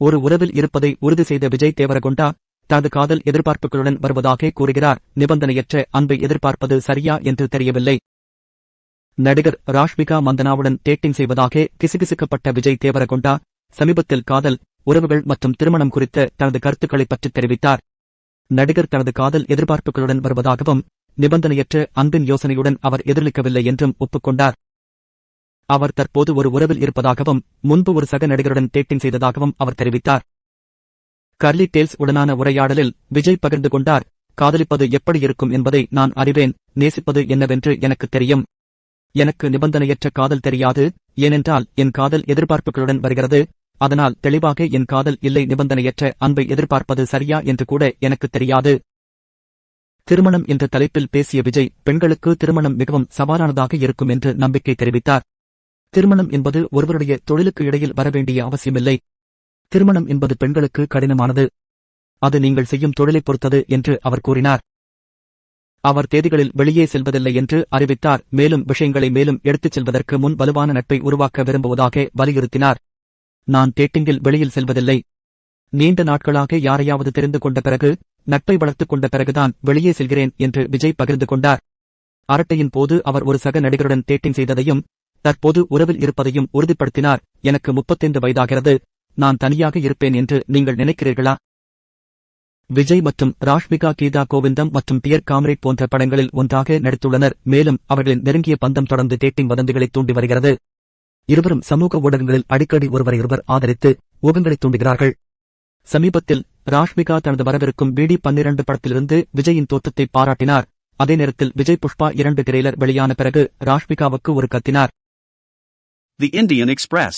ஒரு உறவில் இருப்பதை உறுதி செய்த விஜய் தேவரகொண்டா தனது காதல் எதிர்பார்ப்புகளுடன் வருவதாக கூறுகிறார். நிபந்தனையற்ற அன்பை எதிர்பார்ப்பது சரியா என்று தெரியவில்லை. நடிகர் ராஷ்மிகா மந்தனாவுடன் டேட்டிங் செய்வதாக கிசுகிசுக்கப்பட்ட விஜய் தேவரகொண்டா சமீபத்தில் காதல், உறவுகள் மற்றும் திருமணம் குறித்த தனது கருத்துக்களை பற்றி தெரிவித்தார். நடிகர் தனது காதல் எதிர்பார்ப்புகளுடன் வருவதாகவும் நிபந்தனையற்ற அன்பின் யோசனையுடன் அவர் எதிரொலிக்கவில்லை என்றும் ஒப்புக்கொண்டார். அவர் தற்போது ஒரு உறவில் இருப்பதாகவும் முன்பு ஒரு சக நடிகருடன் டேட்டிங் செய்ததாகவும் அவர் தெரிவித்தார். கர்லி டேல்ஸ் உடனான உரையாடலில் விஜய் பகிர்ந்து கொண்டார். காதலிப்பது எப்படி இருக்கும் என்பதை நான் அறிவேன். நேசிப்பது என்னவென்று எனக்கு தெரியும். எனக்கு நிபந்தனையற்ற காதல் தெரியாது, ஏனென்றால் என் காதல் எதிர்பார்ப்புகளுடன் வருகிறது. அதனால் தெளிவாக என் காதல் இல்லை. நிபந்தனையற்ற அன்பை எதிர்பார்ப்பது சரியா என்று கூட எனக்கு தெரியாது. திருமணம் என்ற தலைப்பில் பேசிய விஜய் பெண்களுக்கு திருமணம் மிகவும் சவாலானதாக இருக்கும் என்று நம்பிக்கை தெரிவித்தார். திருமணம் என்பது ஒருவருடைய தொழிலுக்கு இடையில் வரவேண்டிய அவசியமில்லை. திருமணம் என்பது பெண்களுக்கு கடினமானது. அது நீங்கள் செய்யும் தொழிலைப் பொறுத்தது என்று அவர் கூறினார். அவர் தேதிகளில் வெளியே செல்வதில்லை என்று அறிவித்தார். மேலும் விஷயங்களை மேலும் எடுத்துச் செல்வதற்கு முன் வலுவான நட்பை உருவாக்க விரும்புவதாக வலியுறுத்தினார். நான் டேட்டிங்கில் வெளியில் செல்வதில்லை. நீண்ட நாட்களாக யாரையாவது தெரிந்து கொண்ட பிறகு, நட்பை வளர்த்துக் கொண்ட பிறகுதான் வெளியே செல்கிறேன் என்று விஜய் பகிர்ந்து கொண்டார். அரட்டையின் போது அவர் ஒரு சக நடிகருடன் டேட்டிங் செய்ததையும் தற்போது உறவில் இருப்பதையும் உறுதிப்படுத்தினார். எனக்கு 35 வயதாகிறது. நான் தனியாக இருப்பேன் என்று நீங்கள் நினைக்கிறீர்களா? விஜய் மற்றும் ராஷ்மிகா கீதா கோவிந்தம் மற்றும் பியர் காம்ரேட் போன்ற படங்களில் ஒன்றாக நடித்துள்ளனர். மேலும் அவர்களின் நெருங்கிய பந்தம் தொடர்ந்து டேட்டிங் வதந்திகளை தூண்டி வருகிறது. இருவரும் சமூக ஊடகங்களில் அடிக்கடி ஒருவரையொருவர் ஆதரித்து ஊகங்களை தூண்டுகிறார்கள். சமீபத்தில் ராஷ்மிகா தனது வரவிருக்கும் BD 12 படத்திலிருந்து விஜயின் தோற்றத்தை பாராட்டினார். அதே நேரத்தில் விஜய் புஷ்பா 2 திரையிலர் வெளியான பிறகு ராஷ்மிகாவுக்கு ஒரு கத்தினார். The Indian Express